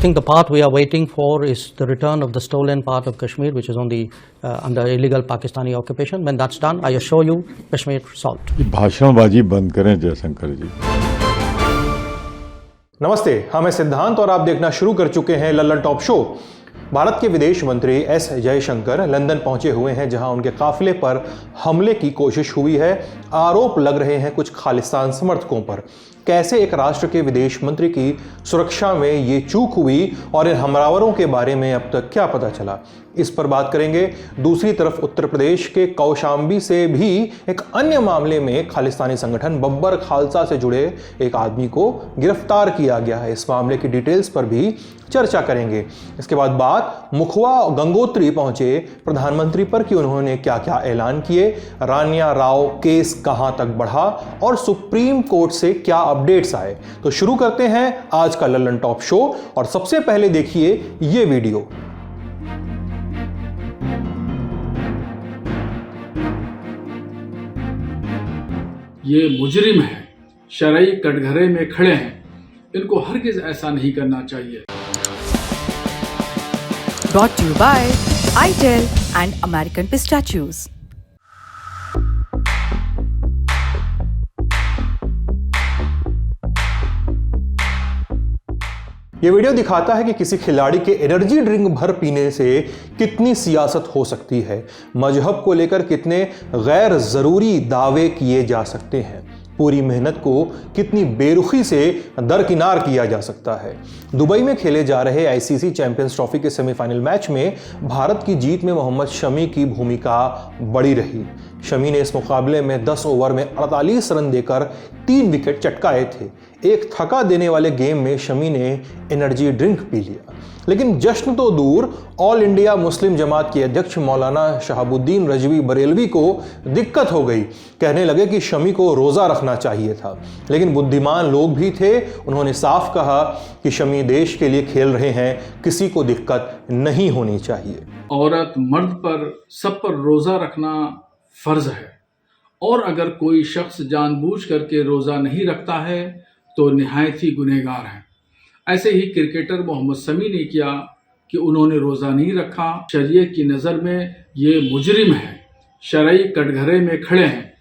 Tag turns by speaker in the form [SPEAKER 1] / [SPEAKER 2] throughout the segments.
[SPEAKER 1] think the path we are waiting for is the return of the stolen part of Kashmir, which is on the under illegal Pakistani occupation. When that's done, I assure you, Kashmir solved.
[SPEAKER 2] भाषणबाजी बंद करें जयशंकर जी।
[SPEAKER 3] नमस्ते, मैं सिद्धांत और आप देखना शुरू कर चुके हैं लल्लन टॉप शो। भारत के विदेश मंत्री एस जयशंकर लंदन पहुंचे हुए हैं, जहां उनके काफिले पर हमले की कोशिश हुई है। आरोप लग रहे हैं कुछ खालिस्तान समर्थकों पर। कैसे एक राष्ट्र के विदेश मंत्री की सुरक्षा में ये चूक हुई और इन हमलावरों के बारे में अब तक क्या पता चला, इस पर बात करेंगे। दूसरी तरफ उत्तर प्रदेश के कौशाम्बी से भी एक अन्य मामले में खालिस्तानी संगठन बब्बर खालसा से जुड़े एक आदमी को गिरफ्तार किया गया है। इस मामले की डिटेल्स पर भी चर्चा करेंगे। इसके बाद बात मुखवा और गंगोत्री पहुंचे प्रधानमंत्री पर कि उन्होंने क्या क्या ऐलान किए, रानिया राव केस कहां तक बढ़ा और सुप्रीम कोर्ट से क्या अपडेट्स आए। तो शुरू करते हैं आज का लल्लन टॉप शो और सबसे पहले देखिए ये वीडियो।
[SPEAKER 4] ये मुजरिम है, शरई कटघरे में खड़े हैं, इनको हरगिज ऐसा नहीं करना चाहिए।
[SPEAKER 5] Brought to you by ITEL and American Pistachios.
[SPEAKER 3] ये वीडियो दिखाता है कि किसी खिलाड़ी के एनर्जी ड्रिंक भर पीने से कितनी सियासत हो सकती है, मजहब को लेकर कितने गैर जरूरी दावे किए जा सकते हैं, पूरी मेहनत को कितनी बेरुखी से दरकिनार किया जा सकता है। दुबई में खेले जा रहे आईसीसी चैंपियंस ट्रॉफी के सेमीफाइनल मैच में भारत की जीत में मोहम्मद शमी की भूमिका बड़ी रही। शमी ने इस मुकाबले में 10 ओवर में 48 रन देकर 3 विकेट चटकाए थे। एक थका देने वाले गेम में शमी ने एनर्जी ड्रिंक पी लिया, लेकिन जश्न तो दूर, ऑल इंडिया मुस्लिम जमात के अध्यक्ष मौलाना शहाबुद्दीन रजवी बरेलवी को दिक्कत हो गई। कहने लगे कि शमी को रोज़ा रखना चाहिए था, लेकिन बुद्धिमान लोग भी थे। उन्होंने साफ कहा कि शमी देश के लिए खेल रहे हैं, किसी को दिक्कत नहीं होनी चाहिए।
[SPEAKER 4] औरत मर्द पर सब पर रोज़ा रखना फर्ज है, और अगर कोई शख्स जानबूझ करके रोज़ा नहीं रखता है तो निहायत ही गुनहगार है। ऐसे ही क्रिकेटर मोहम्मद शमी ने किया कि उन्होंने रोज़ा नहीं रखा। शरीयत की नज़र में ये मुजरिम है, शरई कटघरे में खड़े हैं,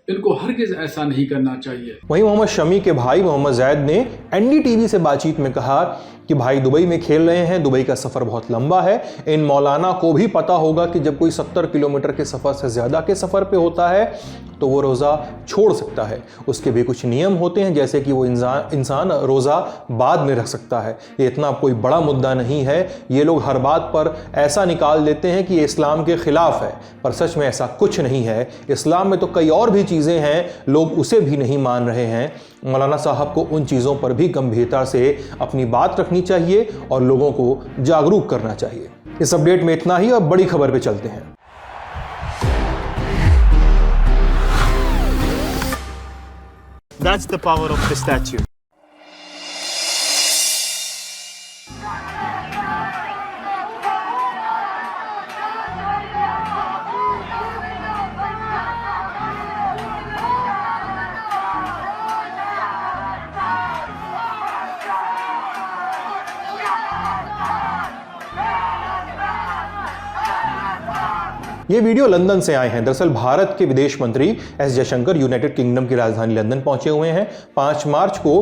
[SPEAKER 4] इनको हरगिज ऐसा नहीं करना चाहिए।
[SPEAKER 3] वहीं मोहम्मद शमी के भाई मोहम्मद जैद ने एनडीटीवी से बातचीत में कहा कि भाई दुबई में खेल रहे हैं, दुबई का सफ़र बहुत लंबा है। इन मौलाना को भी पता होगा कि जब कोई 70 किलोमीटर के सफ़र से ज़्यादा के सफ़र पे होता है तो वो रोज़ा छोड़ सकता है। उसके भी कुछ नियम होते हैं, जैसे कि वो इंसान रोज़ा बाद में रख सकता है। ये इतना कोई बड़ा मुद्दा नहीं है। ये लोग हर बात पर ऐसा निकाल देते हैं कि ये इस्लाम के ख़िलाफ़ है, पर सच में ऐसा कुछ नहीं है। इस्लाम में तो कई और भी चीज़ें हैं, लोग उसे भी नहीं मान रहे हैं। मौलाना साहब को उन चीज़ों पर भी गंभीरता से अपनी बात रखनी चाहिए और लोगों को जागरूक करना चाहिए। इस अपडेट में इतना ही, और बड़ी खबर पे चलते हैं।
[SPEAKER 6] That's the power of pistachio.
[SPEAKER 3] ये वीडियो लंदन से आए हैं। दरअसल भारत के विदेश मंत्री एस जयशंकर यूनाइटेड किंगडम की राजधानी लंदन पहुंचे हुए हैं। 5 मार्च को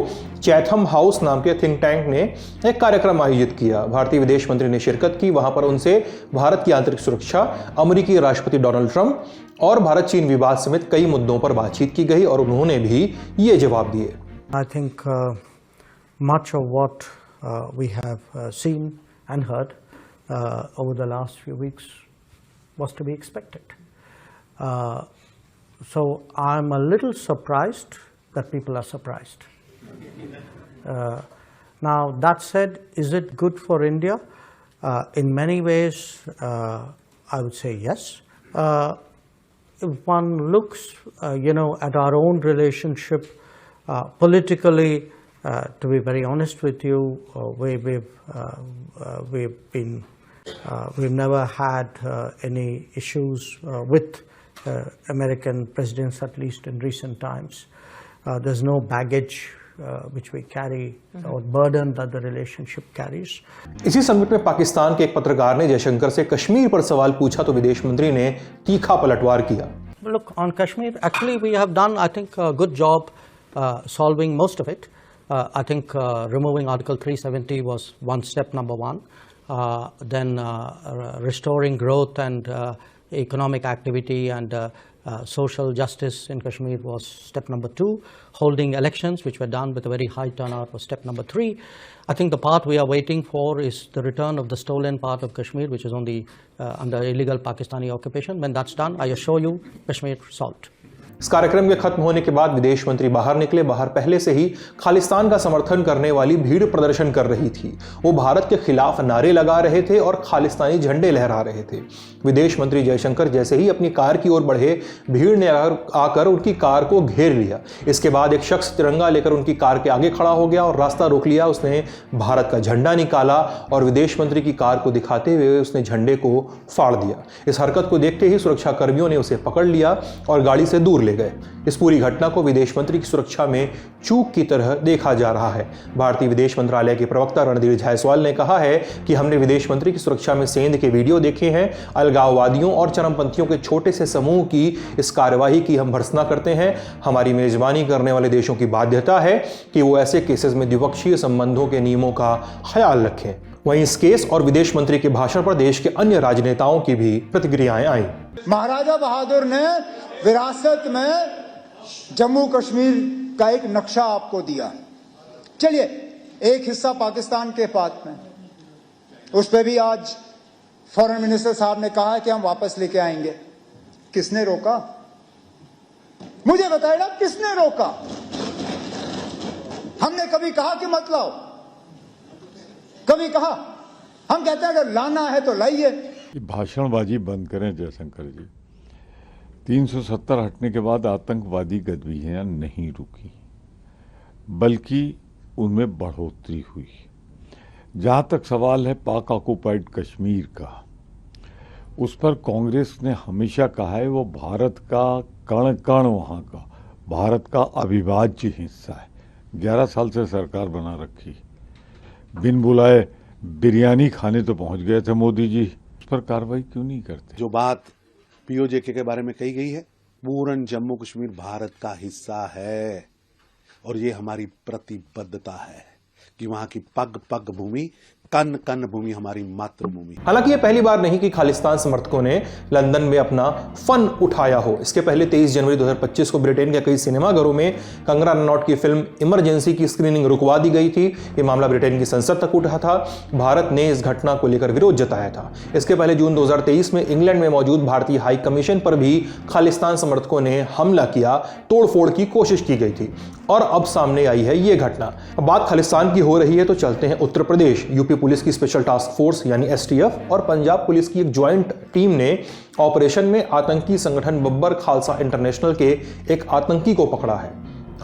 [SPEAKER 3] चैथम हाउस नाम के थिंक टैंक ने एक कार्यक्रम आयोजित किया। भारतीय विदेश मंत्री ने शिरकत की। वहां पर उनसे भारत की आंतरिक सुरक्षा, अमेरिकी राष्ट्रपति डोनाल्ड ट्रंप और भारत चीन विवाद समेत कई मुद्दों पर बातचीत की गई और उन्होंने भी ये जवाब दिए।
[SPEAKER 1] I think much of what we have seen and heard over the last few weeks was to be expected. So I'm a little surprised that people are surprised. Now that said, is it good for India? In many ways, I would say yes. If one looks, at our own relationship politically, to be very honest with you, we've never had any issues with American presidents, at least in recent times. There's no baggage which we carry, or burden that the relationship carries.
[SPEAKER 3] इसी summit में पाकिस्तान के एक पत्रकार ने जयशंकर से कश्मीर पर सवाल पूछा तो विदेश मंत्री ने तीखा पलटवार किया।
[SPEAKER 1] Look, on Kashmir, actually we have done, I think, a good job solving most of it. I think removing Article 370 was one step, number one. Then restoring growth and economic activity and social justice in Kashmir was step number two. Holding elections, which were done with a very high turnout, was step number three. I think the part we are waiting for is the return of the stolen part of Kashmir, which is on the under illegal Pakistani occupation. When that's done, I assure you, Kashmir solved.
[SPEAKER 3] इस कार्यक्रम के खत्म होने के बाद विदेश मंत्री बाहर निकले। बाहर पहले से ही खालिस्तान का समर्थन करने वाली भीड़ प्रदर्शन कर रही थी। वो भारत के खिलाफ नारे लगा रहे थे और खालिस्तानी झंडे लहरा रहे थे। विदेश मंत्री जयशंकर जैसे ही अपनी कार की ओर बढ़े, भीड़ ने आकर उनकी कार को घेर लिया। इसके बाद एक शख्स तिरंगा लेकर उनकी कार के आगे खड़ा हो गया और रास्ता रोक लिया। उसने भारत का झंडा निकाला और विदेश मंत्री की कार को दिखाते हुए उसने झंडे को फाड़ दिया। इस हरकत को देखते ही सुरक्षा कर्मियों ने उसे पकड़ लिया और गाड़ी से दूर ले गए। इस पूरी घटना को विदेश मंत्री की सुरक्षा में चूक की तरह देखा जा रहा है। भारतीय विदेश मंत्रालय के प्रवक्ता रणधीर जायसवाल ने कहा है कि हमने विदेश मंत्री की सुरक्षा में सेंध के वीडियो देखे हैं। अलगाववादियों और चरमपंथियों के छोटे से समूह की इस कार्यवाही की हम भर्त्सना करते हैं। हमारी मेजबानी करने वाले देशों की बाध्यता है कि वो ऐसे केसेस में द्विपक्षीय संबंधों के नियमों का ख्याल रखें। वहीं इस केस और विदेश मंत्री के भाषण पर देश के अन्य राजनेताओं की भी प्रतिक्रियाएं आई।
[SPEAKER 7] महाराजा बहादुर ने विरासत में जम्मू कश्मीर का एक नक्शा आपको दिया। चलिए, एक हिस्सा पाकिस्तान के पास में, उस पर भी आज फॉरेन मिनिस्टर साहब ने कहा है कि हम वापस लेके आएंगे। किसने रोका? मुझे बताइए, किसने रोका? हमने कभी कहा कि मत लाओ? कभी कहा? हम कहते हैं अगर लाना है तो लाइए।
[SPEAKER 2] भाषणबाजी बंद करें जयशंकर जी। 370 हटने के बाद आतंकवादी गतिविधियां नहीं रुकी, बल्कि उनमें बढ़ोतरी हुई। जहां तक सवाल है पाक ऑक्युपाइड कश्मीर का, उस पर कांग्रेस ने हमेशा कहा है वो भारत का कण कण वहां का भारत का अविभाज्य हिस्सा है। 11 साल से सरकार बना रखी, बिन बुलाए बिरयानी खाने तो पहुंच गए थे मोदी जी। उस पर कार्रवाई क्यों नहीं करते?
[SPEAKER 8] जो बात पीओजेके के बारे में कही गई है, पूर्ण जम्मू कश्मीर भारत का हिस्सा है और ये हमारी प्रतिबद्धता है कि वहां की पग पग भूमि, कन कन भूमि हमारी मातृभूमि।
[SPEAKER 3] हालांकि ये पहली बार नहीं कि खालिस्तान समर्थकों ने लंदन में अपना फन उठाया हो। इसके पहले 23 जनवरी 2025 को ब्रिटेन के कई सिनेमाघरों में कंगना रनौट की फिल्म इमरजेंसी की स्क्रीनिंग रुकवा दी गई थी। ये मामला ब्रिटेन की संसद तक उठा था। भारत ने इस घटना को लेकर विरोध जताया था। इसके पहले जून 2023 में इंग्लैंड में मौजूद भारतीय हाई कमीशन पर भी खालिस्तान समर्थकों ने हमला किया, तोड़फोड़ की कोशिश की गई थी और अब सामने आई है ये घटना। अब बात खालिस्तान की हो रही है तो चलते हैं उत्तर प्रदेश। यूपी पुलिस की स्पेशल टास्क फोर्स यानी एसटीएफ और पंजाब पुलिस की एक ज्वाइंट टीम ने ऑपरेशन में आतंकी संगठन बब्बर खालसा इंटरनेशनल के एक आतंकी को पकड़ा है।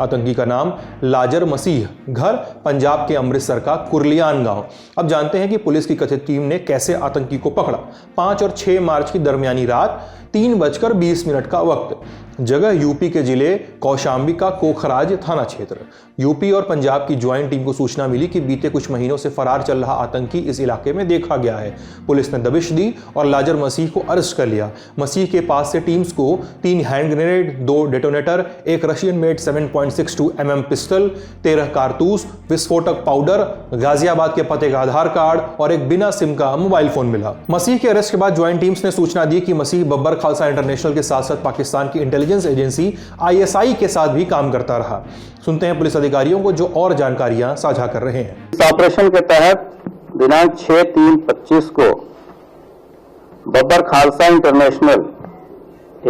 [SPEAKER 3] आतंकी का नाम लाजर मसीह, घर पंजाब के अमृतसर का कुरलियान गांव। अब जानते हैं कि पुलिस की कथित टीम ने कैसे आतंकी को पकड़ा। 5 और 6 मार्च की दरमियानी रात 3:20 का वक्त, जगह यूपी के जिले कौशाम्बी का कोखराज थाना क्षेत्र। यूपी और पंजाब की ज्वाइंट टीम को सूचना मिली कि बीते कुछ महीनों से फरार चल रहा आतंकी इस इलाके में देखा गया है। पुलिस ने दबिश दी और लाजर मसीह को अरेस्ट कर लिया। मसीह के पास से टीम्स को 3 हैंड ग्रेनेड, 2 डेटोनेटर, एक रशियन मेड 7.62 mm पिस्टल, 13 कारतूस, विस्फोटक पाउडर, गाजियाबाद के पते का आधार कार्ड और एक बिना सिम का मोबाइल फोन मिला। मसीह के अरेस्ट के बाद ज्वाइंट टीम्स ने सूचना दी कि मसीह बब्बर खालसा इंटरनेशनल के साथ साथ पाकिस्तान की इंटेलिजेंस एजेंसी ISI के साथ भी काम करता रहा। सुनते हैं पुलिस अधिकारियों को जो और जानकारियां साझा कर रहे हैं।
[SPEAKER 9] इस ऑपरेशन के तहत दिनांक 6/3/25 को बब्बर खालसा इंटरनेशनल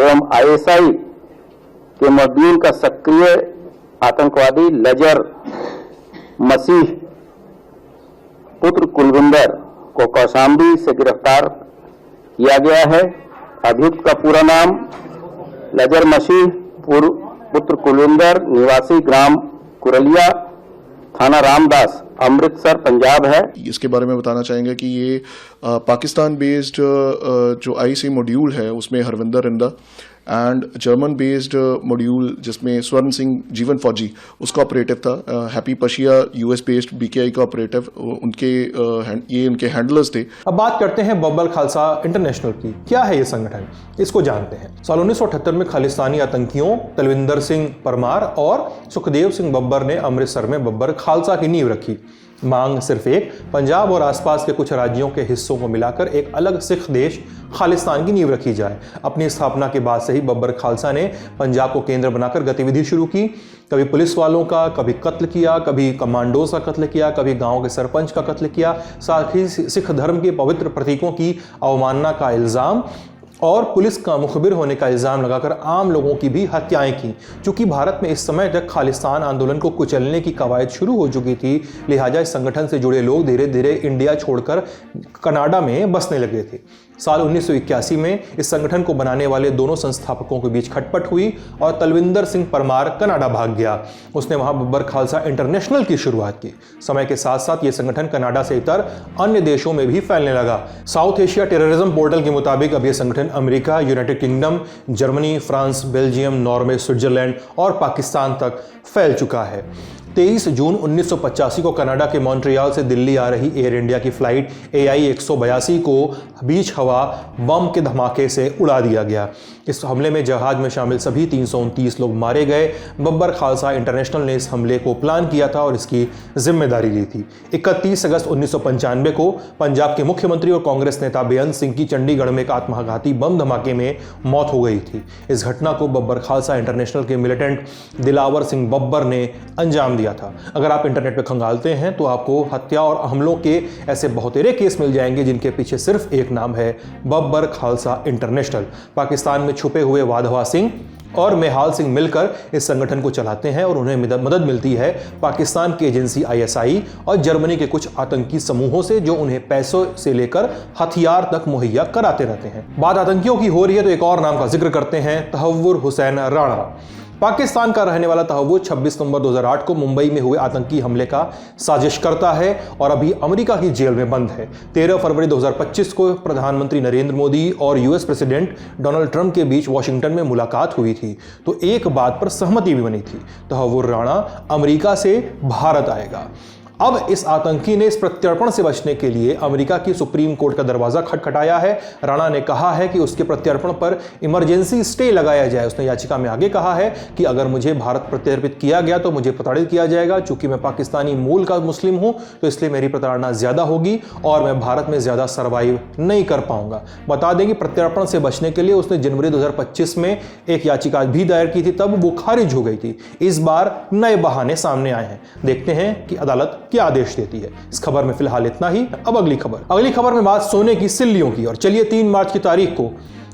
[SPEAKER 9] एवं ISI के मॉड्यूल का सक्रिय आतंकवादी लजर मसीह पुत्र कुलविंदर को कौशाम्बी से गिरफ्तार किया गया है। अभियुक्त का पूरा नाम लजर मसीह पुत्र कुलविंदर, निवासी ग्राम कुरलिया, थाना रामदास, अमृतसर, पंजाब है।
[SPEAKER 10] इसके बारे में बताना चाहेंगे कि ये पाकिस्तान बेस्ड जो ISI मॉड्यूल है उसमें Harvinder Rinda and German based module जिसमें स्वर्ण सिंह जीवन फौजी उसका ऑपरेटिव था, happy Pashiya US based BKI का ऑपरेटिव, ये उनके हैंडलर्स थे।
[SPEAKER 3] अब बात करते हैं बब्बर खालसा इंटरनेशनल की। क्या है ये संगठन, इसको जानते हैं। साल 1978 में खालिस्तानी आतंकियों तलविंदर सिंह परमार और सुखदेव सिंह बब्बर ने अमृतसर में बब्बर खालसा की नींव रखी। मांग सिर्फ एक, पंजाब और आसपास के कुछ राज्यों के हिस्सों को मिलाकर एक अलग सिख देश खालिस्तान की नींव रखी जाए। अपनी स्थापना के बाद से ही बब्बर खालसा ने पंजाब को केंद्र बनाकर गतिविधि शुरू की। कभी पुलिस वालों का कभी कत्ल किया, कभी कमांडोज का कत्ल किया, कभी गांव के सरपंच का कत्ल किया, साथ ही सिख धर्म के पवित्र प्रतीकों की अवमानना का इल्जाम और पुलिस का मुखबिर होने का इल्जाम लगाकर आम लोगों की भी हत्याएं की। चूंकि भारत में इस समय तक खालिस्तान आंदोलन को कुचलने की कवायद शुरू हो चुकी थी, लिहाजा इस संगठन से जुड़े लोग धीरे धीरे इंडिया छोड़कर कनाडा में बसने लगे थे। साल 1981 में इस संगठन को बनाने वाले दोनों संस्थापकों के बीच खटपट हुई और तलविंदर सिंह परमार कनाडा भाग गया। उसने वहां बब्बर खालसा इंटरनेशनल की शुरुआत की। समय के साथ साथ यह संगठन कनाडा से इतर अन्य देशों में भी फैलने लगा। साउथ एशिया टेररिज्म पोर्टल के मुताबिक अब यह संगठन America, United kingdom, Germany, France, Belgium, Norway, Switzerland और पाकिस्तान तक फैल चुका है। 23 जून 1985 को कनाडा के मॉन्ट्रियल से दिल्ली आ रही एयर इंडिया की फ्लाइट AI 182 को बीच हवा बम के धमाके से उड़ा दिया गया। इस हमले में जहाज में शामिल सभी 329 लोग मारे गए। बब्बर खालसा इंटरनेशनल ने इस हमले को प्लान किया था और इसकी जिम्मेदारी ली थी। 31 अगस्त 1995 को पंजाब के मुख्यमंत्री और कांग्रेस नेता बेअंत सिंह की चंडीगढ़ में एक आत्मघाती बम धमाके में मौत हो गई थी। इस घटना को बब्बर खालसा इंटरनेशनल के मिलिटेंट दिलावर सिंह बब्बर ने अंजाम दिया था। अगर आप इंटरनेट पर खंगालते हैं तो आपको हत्या और हमलों के ऐसे बहुतेरे केस मिल जाएंगे जिनके पीछे सिर्फ एक नाम है, बब्बर खालसा इंटरनेशनल। पाकिस्तान में छुपे हुए वाधवा सिंह और मेहाल सिंह मिलकर इस संगठन को चलाते हैं और उन्हें मदद मिलती है पाकिस्तान की एजेंसी ISI और जर्मनी के कुछ आतंकी समूहों से, जो उन्हें पैसों से लेकर हथियार तक मुहैया कराते रहते हैं। बात आतंकियों की हो रही है तो एक और नाम का जिक्र करते हैं, तहव्वुर हुसैन राणा। पाकिस्तान का रहने वाला तहव्वुर 26 नवंबर 2008 को मुंबई में हुए आतंकी हमले का साजिश करता है और अभी अमेरिका की जेल में बंद है। 13 फरवरी 2025 को प्रधानमंत्री नरेंद्र मोदी और US प्रेसिडेंट डोनाल्ड ट्रंप के बीच वॉशिंगटन में मुलाकात हुई थी, तो एक बात पर सहमति भी बनी थी, तहव्वुर राणा अमेरिका से भारत आएगा। अब इस आतंकी ने इस प्रत्यर्पण से बचने के लिए अमेरिका की सुप्रीम कोर्ट का दरवाजा खटखटाया है। राणा ने कहा है कि उसके प्रत्यर्पण पर इमरजेंसी स्टे लगाया जाए। उसने याचिका में आगे कहा है कि अगर मुझे भारत प्रत्यर्पित किया गया तो मुझे प्रताड़ित किया जाएगा। चूंकि मैं पाकिस्तानी मूल का मुस्लिम हूं तो इसलिए मेरी प्रताड़ना ज्यादा होगी और मैं भारत में ज्यादा सर्वाइव नहीं कर पाऊंगा। बता दें कि प्रत्यर्पण से बचने के लिए उसने जनवरी 2025 में एक याचिका भी दायर की थी, तब वो खारिज हो गई थी। इस बार नए बहाने सामने आए हैं। देखते हैं कि अदालत क्या आदेश देती है। इस खबर में फिलहाल इतना ही। अब अगली खबर में बात सोने की सिल्लियों की। और चलिए 3 मार्च की तारीख को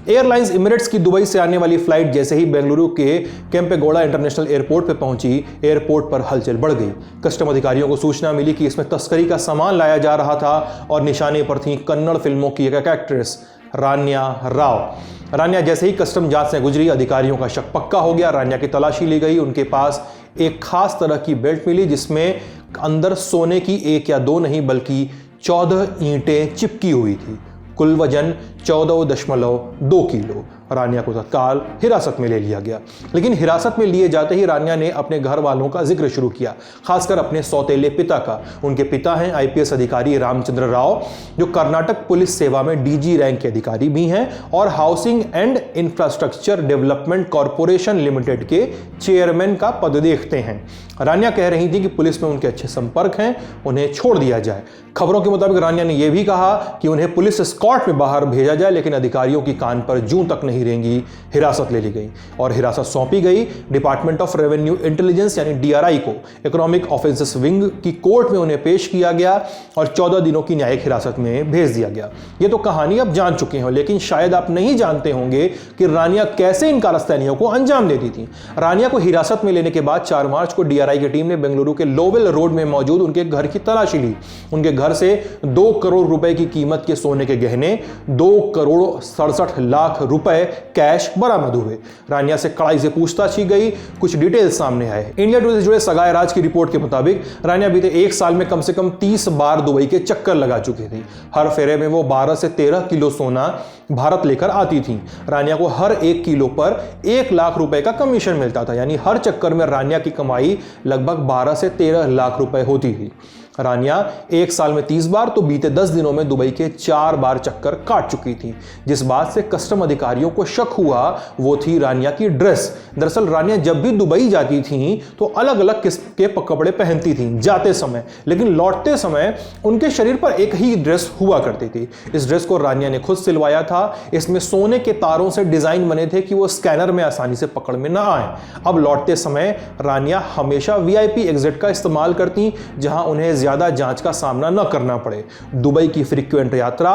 [SPEAKER 3] एयरलाइंस एमिरेट्स की दुबई से आने वाली फ्लाइट जैसे ही बेंगलुरु के केम्पेगौड़ा इंटरनेशनल एयरपोर्ट पर पहुंची, एयरपोर्ट पर हलचल बढ़ गई। कस्टम अधिकारियों को सूचना मिली कि इसमें तस्करी का सामान लाया जा रहा था और निशाने पर थी कन्नड़ फिल्मों की एक एक्ट्रेस रान्या राव। रान्या जैसे ही कस्टम जांच से गुजरी, अधिकारियों का शक पक्का हो गया। रान्या की तलाशी ली गई। उनके पास एक खास तरह की बेल्ट मिली जिसमें अंदर सोने की 1 या 2 नहीं बल्कि 14 ईंटें चिपकी हुई थी। कुल वजन 14.2 किलो। रान्या को तत्काल हिरासत में ले लिया गया। लेकिन हिरासत में लिए जाते ही रान्या ने अपने घर वालों का जिक्र शुरू किया, खासकर अपने सौतेले पिता का। उनके पिता हैं IPS अधिकारी रामचंद्र राव, जो कर्नाटक पुलिस सेवा में DG रैंक के अधिकारी भी हैं और housing and infrastructure development corporation limited के चेयरमैन का पद देखते हैं। रान्या कह रही थी कि पुलिस में उनके अच्छे संपर्क हैं, उन्हें छोड़ दिया जाए। खबरों के मुताबिक रान्या ने यह भी कहा कि उन्हें पुलिस एस्कॉर्ट में बाहर भेजा जाए, लेकिन अधिकारियों की कान पर जूं तक नहीं रेंगी। हिरासत ले ली गई और हिरासत सौंपी गई डिपार्टमेंट ऑफ रेवेन्यू इंटेलिजेंस यानी DRI को। इकोनॉमिक ऑफेंसेस विंग की कोर्ट में उन्हें पेश किया गया और 14 दिनों की न्यायिक हिरासत में भेज दिया गया। ये तो कहानी आप जान चुके हो, लेकिन शायद आप नहीं जानते होंगे कि रान्या कैसे इन कारस्तानियों को अंजाम देती थी। रान्या को हिरासत में लेने के बाद 4 मार्च को DRI सीआरआई की टीम ने बेंगलुरु के लोवेल रोड में मौजूद उनके घर की तलाशी ली। उनके घर से 2 करोड़ रुपए की कीमत के सोने के गहने, 2 करोड़ 67 लाख रुपए कैश बरामद हुए। रानिया से कड़ाई से पूछताछ की गई, कुछ डिटेल्स सामने आए। इंडिया टुडे से जुड़े सगाई राज की रिपोर्ट के मुताबिक रानिया बीते 1 साल में कम से कम 30 बार दुबई के चक्कर लगा चुकी थी। हर फेरे में वो 12 से 13 किलो सोना भारत लेकर आती थी। रानिया को हर 1 किलो पर 1 लाख रुपए का कमीशन मिलता था, यानी हर चक्कर में रानिया की कमाई लगभग 12 से 13 लाख रुपए होती थी। रानिया 1 साल में 30 बार तो बीते 10 दिनों में दुबई के 4 बार चक्कर काट चुकी थी। जिस बात से कस्टम अधिकारियों को शक हुआ वो थी रानिया की ड्रेस। दरअसल रानिया जब भी दुबई जाती थी तो अलग अलग किस्म के कपड़े पहनती थी जाते समय, लेकिन लौटते समय उनके शरीर पर एक ही ड्रेस हुआ करती थी। इस ड्रेस को रानिया ने खुद सिलवाया था। इसमें सोने के तारों से डिजाइन बने थे कि वो स्कैनर में आसानी से पकड़ में ना आए। अब लौटते समय रानिया हमेशा वीआईपी एग्जिट का इस्तेमाल करती, जहां उन्हें ज्यादा जांच का सामना न करना पड़े। दुबई की फ्रीक्वेंट यात्रा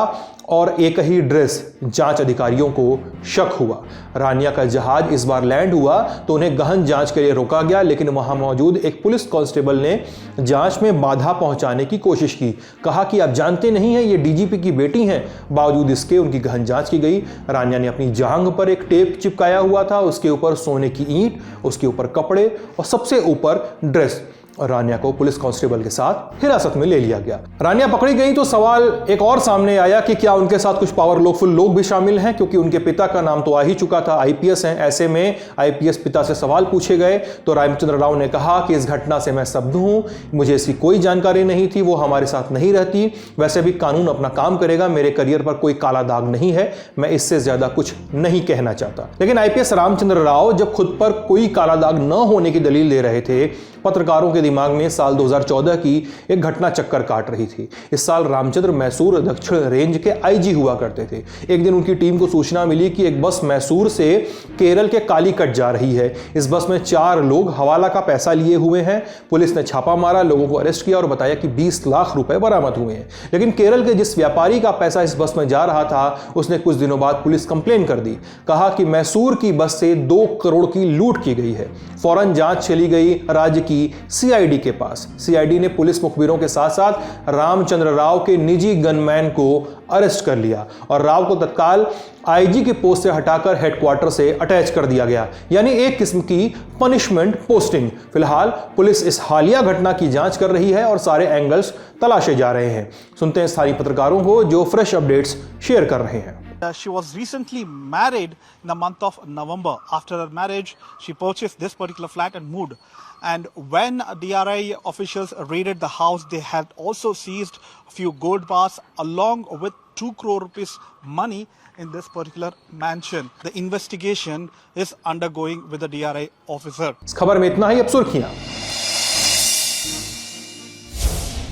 [SPEAKER 3] और एक ही ड्रेस, जांच अधिकारियों को शक हुआ। रानिया का जहाज इस बार लैंड हुआ तो उन्हें गहन जांच के लिए रोका गया, लेकिन वहां मौजूद एक पुलिस कांस्टेबल ने जांच में बाधा पहुंचाने की कोशिश की। कहा कि आप जानते नहीं हैं ये डीजीपी की बेटी हैं। बावजूद इसके उनकी गहन जांच की गई। रानिया ने अपनी जांघ पर एक टेप चिपकाया हुआ था, उसके ऊपर सोने की ईंट, उसके ऊपर कपड़े और सबसे ऊपर ड्रेस। रानिया को पुलिस कांस्टेबल के साथ हिरासत में ले लिया गया। रानिया पकड़ी गई तो सवाल एक और सामने आया कि क्या उनके साथ कुछ पावरफुल लोग भी शामिल हैं, क्योंकि उनके पिता का नाम तो आ ही चुका था, आईपीएस हैं। ऐसे में आईपीएस पिता से सवाल पूछे गए तो रामचंद्र राव ने कहा कि इस घटना से मैं स्तब्ध हूं, मुझे इसकी कोई जानकारी नहीं थी, वो हमारे साथ नहीं रहती। वैसे भी कानून अपना काम करेगा, मेरे करियर पर कोई काला दाग नहीं है, मैं इससे ज्यादा कुछ नहीं कहना चाहता। लेकिन आईपीएस रामचंद्र राव जब खुद पर कोई काला दाग न होने की दलील दे रहे थे, पत्रकारों के दिमाग में साल 2014 की एक घटना चक्कर काट रही थी। इस साल रामचंद्र मैसूर दक्षिण रेंज के आईजी हुआ करते थे। एक दिन उनकी टीम को सूचना मिली कि एक बस मैसूर से केरल के कालीकट जा रही है। इस बस में 4 लोग हवाला का पैसा लिए हुए हैं। पुलिस ने छापा मारा, लोगों को अरेस्ट किया और बताया कि 20 लाख रुपए बरामद हुए हैं। लेकिन केरल के जिस व्यापारी का पैसा इस बस में जा रहा था, उसने कुछ दिनों बाद पुलिस कंप्लेन कर दी। कहा कि मैसूर की बस से 2 करोड़ की लूट की गई है। फौरन जांच चली गई राज्य की सीआईडी के पास। सीआईडी ने पुलिस मुखबिरों के साथ साथ रामचंद्र राव के निजी गनमैन को अरेस्ट कर लिया और राव को तत्काल आईजी की पोस्ट से हटाकर हेडक्वार्टर से अटैच कर दिया गया, यानी एक किस्म की पनिशमेंट पोस्टिंग। फिलहाल पुलिस इस हालिया घटना की जांच कर रही है और सारे एंगल्स तलाशे जा रहे हैं। सुनते हैं स्थानीय पत्रकारों को जो फ्रेश अपडेट्स शेयर कर रहे हैं।
[SPEAKER 6] She was recently married in the month of November. After her marriage, she purchased this particular flat and moved. And when DRI officials raided the house, they had also seized a few gold bars along with 2 crore rupees money in this particular mansion. The investigation is undergoing with the DRI officer.
[SPEAKER 3] इस खबर में इतना ही। अब सुर्खियां।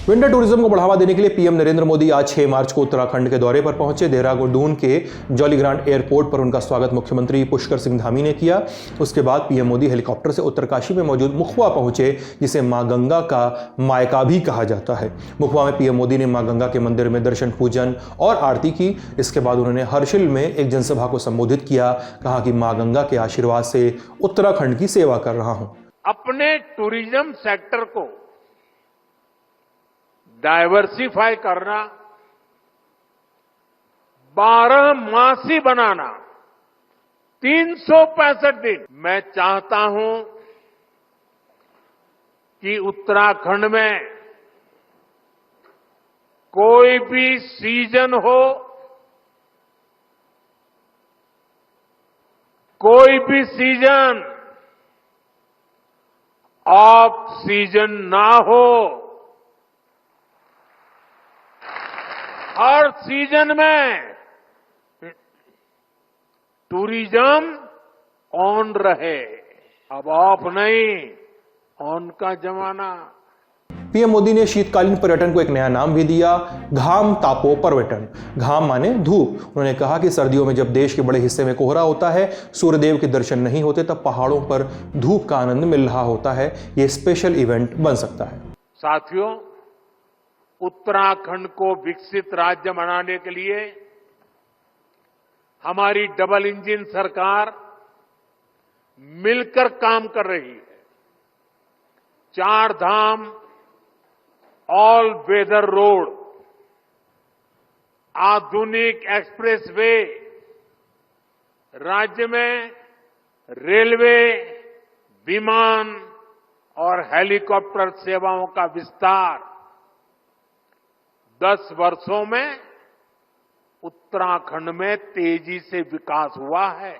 [SPEAKER 3] Winter tourism को बढ़ावा देने के लिए पीएम नरेंद्र मोदी आज 6 मार्च को उत्तराखंड के दौरे पर पहुंचे। देहरादून के जॉलीग्रांट एयरपोर्ट पर उनका स्वागत मुख्यमंत्री पुष्कर सिंह धामी ने किया। उसके बाद पीएम मोदी हेलीकॉप्टर से उत्तरकाशी में मौजूद मुखवा पहुंचे, जिसे मां गंगा का मायका भी कहा जाता है। मुखवा में पीएम मोदी ने मां गंगा के मंदिर में दर्शन पूजन और आरती की। इसके बाद उन्होंने हर्षिल में एक जनसभा को संबोधित किया। कहा कि मां गंगा के आशीर्वाद से उत्तराखंड की सेवा कर रहा हूं।
[SPEAKER 11] अपने टूरिज्म सेक्टर को डाइवर्सिफाई करना, 12 मासी बनाना, 365 दिन। मैं चाहता हूं कि उत्तराखंड में कोई भी सीजन हो, कोई भी सीजन ऑफ सीजन ना हो, हर सीजन में टूरिज्म ऑन रहे। अब ऑफ नहीं, ऑन का जमाना।
[SPEAKER 3] पीएम मोदी ने शीतकालीन पर्यटन को एक नया नाम भी दिया, घाम तापो पर्यटन। घाम माने धूप। उन्होंने कहा कि सर्दियों में जब देश के बड़े हिस्से में कोहरा होता है, सूर्यदेव के दर्शन नहीं होते, तब पहाड़ों पर धूप का आनंद मिल रहा होता है। ये स्पेशल इवेंट बन सकता है।
[SPEAKER 11] साथियों, उत्तराखंड को विकसित राज्य बनाने के लिए हमारी डबल इंजन सरकार मिलकर काम कर रही है। 4 धाम ऑल वेदर रोड, आधुनिक एक्सप्रेसवे, राज्य में रेलवे, विमान और हेलीकॉप्टर सेवाओं का विस्तार 10 वर्षों में उत्तराखंड में तेजी से विकास हुआ है।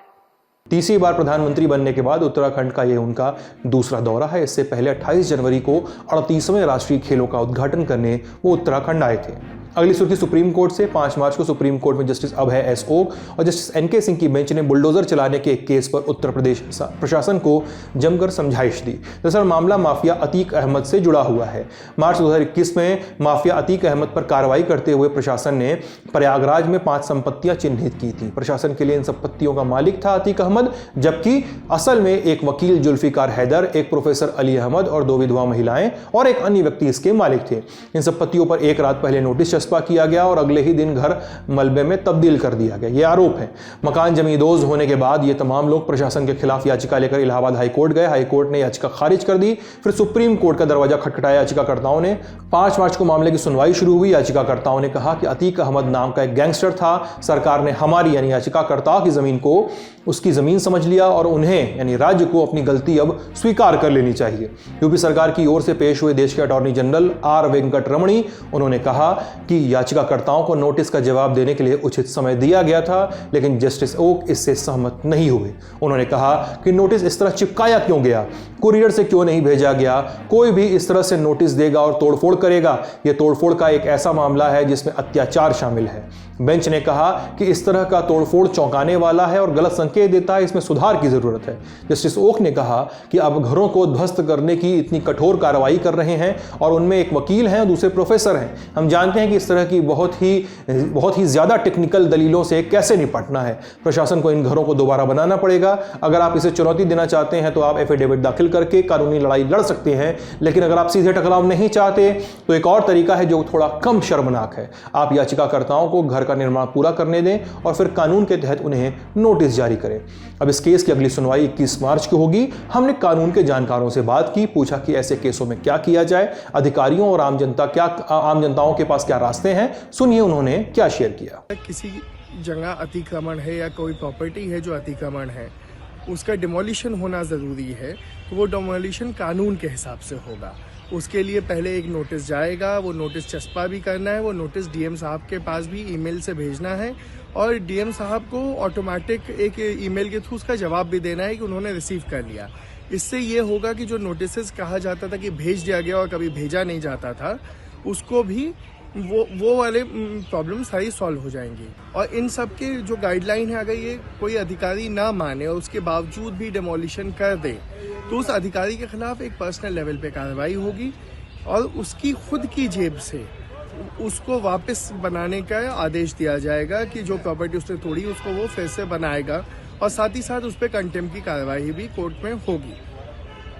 [SPEAKER 3] तीसरी बार प्रधानमंत्री बनने के बाद उत्तराखंड का यह उनका दूसरा दौरा है। इससे पहले 28 जनवरी को 38वें राष्ट्रीय खेलों का उद्घाटन करने वो उत्तराखंड आए थे। अगली सुर्खी सुप्रीम कोर्ट से। 5 मार्च को सुप्रीम कोर्ट में जस्टिस अभय एस ओक और जस्टिस एनके सिंह की बेंच ने बुलडोजर चलाने के एक केस पर उत्तर प्रदेश प्रशासन को जमकर समझाइश दी। दरअसल मामला माफिया अतीक अहमद से जुड़ा हुआ है। मार्च 2021 में माफिया अतीक अहमद पर कार्रवाई करते हुए प्रशासन ने प्रयागराज में 5 संपत्तियां चिन्हित की थी। प्रशासन के लिए इन संपत्तियों का मालिक था अतीक अहमद, जबकि असल में एक वकील जुल्फिकार हैदर, एक प्रोफेसर अली अहमद और 2 विधवा महिलाएं और एक अन्य व्यक्ति इसके मालिक थे। इन संपत्तियों पर एक रात पहले नोटिस किया गया और अगले ही दिन घर मलबे में तब्दील कर दिया गया। यह आरोप है। मकान जमींदोज होने के बाद ये तमाम लोग प्रशासन के खिलाफ याचिका लेकर इलाहाबाद हाईकोर्ट गए। हाईकोर्ट ने याचिका खारिज कर दी। फिर सुप्रीम कोर्ट का दरवाजा खटखटाया याचिकाकर्ताओं ने। 5 मार्च को मामले की सुनवाई शुरू हुई। याचिकाकर्ताओं ने कहा कि अतीक अहमद नाम का एक गैंगस्टर था। सरकार ने हमारी यानी याचिकाकर्ता की जमीन को उसकी जमीन समझ लिया और उन्हें यानी राज्य को अपनी गलती अब स्वीकार कर लेनी चाहिए। यूपी सरकार की ओर से पेश हुए देश के अटॉर्नी जनरल आर वेंकट रमणी, उन्होंने कहा कि याचिकाकर्ताओं को नोटिस का जवाब देने के लिए उचित समय दिया गया था, लेकिन जस्टिस ओक इससे सहमत नहीं हुए। उन्होंने कहा कि नोटिस इस तरह चिपकाया क्यों गया, कुरियर से क्यों नहीं भेजा गया। कोई भी इस तरह से नोटिस देगा और तोड़फोड़ करेगा। यह तोड़फोड़ का एक ऐसा मामला है जिसमें अत्याचार शामिल है। बेंच ने कहा कि इस तरह का तोड़फोड़ चौंकाने वाला है और गलत संकेत देता है, इसमें सुधार की जरूरत है। जस्टिस ओक ने कहा कि अब घरों को ध्वस्त करने की इतनी कठोर कार्रवाई कर रहे हैं और उनमें एक वकील हैं और दूसरे प्रोफेसर हैं। हम जानते हैं कि इस तरह की बहुत ही ज्यादा टेक्निकल दलीलों से कैसे निपटना है। प्रशासन को इन घरों को दोबारा बनाना पड़ेगा। अगर आप इसे चुनौती देना चाहते हैं तो आप एफिडेविट दाखिल करके कानूनी लड़ाई लड़ सकते हैं, लेकिन अगर आप सीधे टकराव नहीं चाहते तो एक और तरीका है जो थोड़ा कम शर्मनाक है। आप याचिकाकर्ताओं को घर का निर्माण पूरा करने दें और फिर कानून के तहत उन्हें नोटिस जारी करें। अब इस केस की अगली सुनवाई 21 मार्च को होगी। हमने कानून के जानकारों से बात की, पूछा कि ऐसे केसों में क्या किया जाए, अधिकारियों और आम जनताओं के पास क्या रास्ते हैं। सुनिए उन्होंने क्या शेयर किया।
[SPEAKER 12] किसी जगह अतिक्रमण है या कोई प्रॉपर्टी है जो अतिक्रमण है, उसका डिमोलिशन होना ज़रूरी है, तो वो डिमोलिशन कानून के हिसाब से होगा। उसके लिए पहले एक नोटिस जाएगा, वो नोटिस चस्पा भी करना है, वो नोटिस डीएम साहब के पास भी ईमेल से भेजना है और डीएम साहब को ऑटोमेटिक एक ईमेल के थ्रू उसका जवाब भी देना है कि उन्होंने रिसीव कर लिया। इससे ये होगा कि जो नोटिस कहा जाता था कि भेज दिया गया और कभी भेजा नहीं जाता था, उसको भी वो वाले प्रॉब्लम सारी सॉल्व हो जाएंगी। और इन सब के जो गाइडलाइन है, अगर ये कोई अधिकारी ना माने और उसके बावजूद भी डिमोलिशन कर दे तो उस अधिकारी के खिलाफ एक पर्सनल लेवल पे कार्रवाई होगी और उसकी खुद की जेब से उसको वापस बनाने का आदेश दिया जाएगा कि जो प्रॉपर्टी उसने तोड़ी उसको वो फिर से बनाएगा और साथ ही साथ उस पर कंटेम्प्ट की कार्रवाई भी कोर्ट में होगी।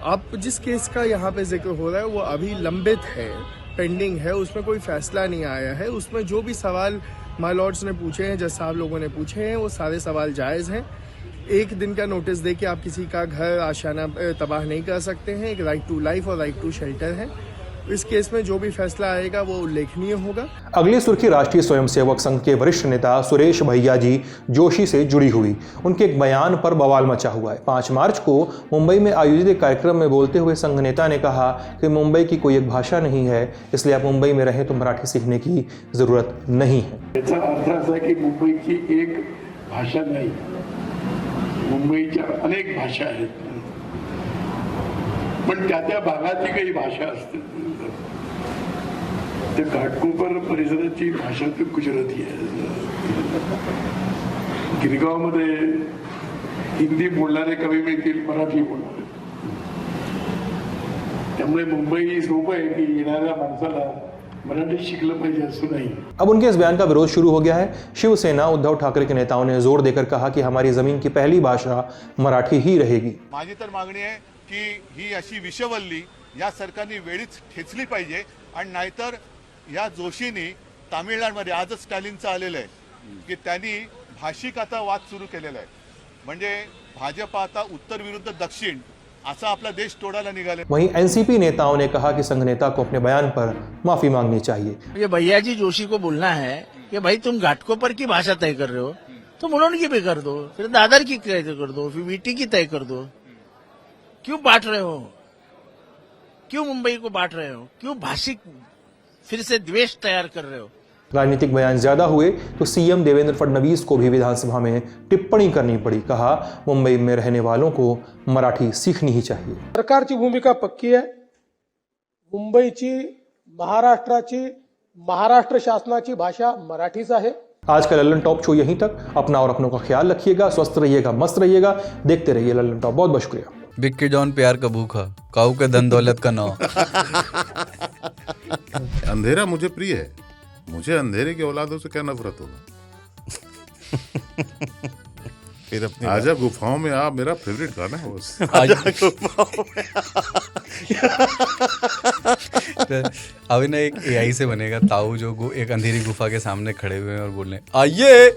[SPEAKER 12] अब जिस केस का यहाँ पे जिक्र हो रहा है वो अभी लंबित है, पेंडिंग है, उसमें कोई फैसला नहीं आया है। उसमें जो भी सवाल माय लॉर्ड्स ने पूछे हैं, जज साहब लोगों ने पूछे हैं, वो सारे सवाल जायज़ हैं। 1 दिन का नोटिस दे के आप किसी का घर आशियाना तबाह नहीं कर सकते हैं। एक राइट टू लाइफ और राइट टू शेल्टर है। इस केस में जो भी फैसला आएगा वो उल्लेखनीय होगा।
[SPEAKER 3] अगली सुर्खी राष्ट्रीय स्वयंसेवक संघ के वरिष्ठ नेता सुरेश भैया जी जोशी से जुड़ी हुई। उनके एक बयान पर बवाल मचा हुआ है। 5 मार्च को मुंबई में आयोजित एक कार्यक्रम में बोलते हुए संघ नेता ने कहा कि मुंबई की कोई एक भाषा नहीं है, इसलिए आप मुंबई में रहें तो मराठी सीखने की जरूरत नहीं है।
[SPEAKER 13] याचा अर्थ असा की मुंबईची एक भाषा नाही, मुंबईच्या अनेक भाषा आहेत, पण त्या भागाची काही भाषा असते। त्या घाटकोपर परिसराची भाषा तर गुजराती आहे। गिरगावमध्ये हिंदी बोलणारे कवी मिळतील, मराठी बोलणारे, त्यामुळे मुंबई सोपं आहे की येणाऱ्या माणसाला मराठी शिकलं पाहिजे असं नाही।
[SPEAKER 3] अब उनके इस बयान का विरोध शुरू हो गया है। शिवसेना उद्धव ठाकरे के नेताओं ने जोर देकर कहा कि हमारी जमीन की पहली भाषा मराठी ही रहेगी।
[SPEAKER 14] माझी तर मागणी आहे की ही अशी विषवल्ली या सरकारने वेळीच ठेचली पाहिजे आणि नाहीतर या जोशींनी तामिळनाडूमध्ये आजच स्टॅलिनचं आलेलं आहे की त्यांनी भाषिक आता वाद सुरू केलेला आहे। म्हणजे भाजप आता उत्तर विरुद्ध दक्षिण असा आपला देश तोडायला निघाले.
[SPEAKER 3] वहीं एनसीपी नेताओं ने कहा कि संघ नेता को अपने बयान पर माफी मांगनी चाहिए.
[SPEAKER 15] ये भैयाजी जोशी को बोलना है कि भाई तुम घाटकोपर की भाषा तय कर रहे हो, तुम उन्होंने की भी कर दो, फिर दादर की तय कर दो, फिर वीटी की तय कर दो. क्यों बांट रहे हो? क्यों मुंबई को बांट रहे हो? क्यों भाषिक फिर से द्वेष तैयार कर रहे हो?
[SPEAKER 3] राजनीतिक बयान ज्यादा हुए तो सीएम देवेंद्र फडणवीस को भी विधानसभा में टिप्पणी करनी पड़ी. कहा मुंबई में रहने वालों को मराठी सीखनी ही चाहिए.
[SPEAKER 16] सरकारची भूमिका पक्की आहे. मुंबईची, महाराष्ट्राची, महाराष्ट्र शासनाची भाषा मराठीच आहे.
[SPEAKER 3] आज का लल्लन टॉप शो यहीं तक. अपना और अपनों का ख्याल रखिएगा, स्वस्थ रहिएगा, मस्त रहिएगा. देखते रहिए लल्लन टॉप. बहुत बहुत शुक्रिया.
[SPEAKER 17] बिक्की जॉन प्यार का भूखा, काऊ के धन दौलत का नाव.
[SPEAKER 18] अंधेरा मुझे प्रिय है. मुझे अंधेरे की औलादों से क्या नफरत होगा. फिर अपनी आजा गुफाओं में आप मेरा फेवरेट गाना है बस.
[SPEAKER 17] आजा गुफाओं में. अभी ना एक एआई से बनेगा ताऊ जो एक अंधेरी गुफा के सामने खड़े हुए हैं और बोल रहे हैं आइए.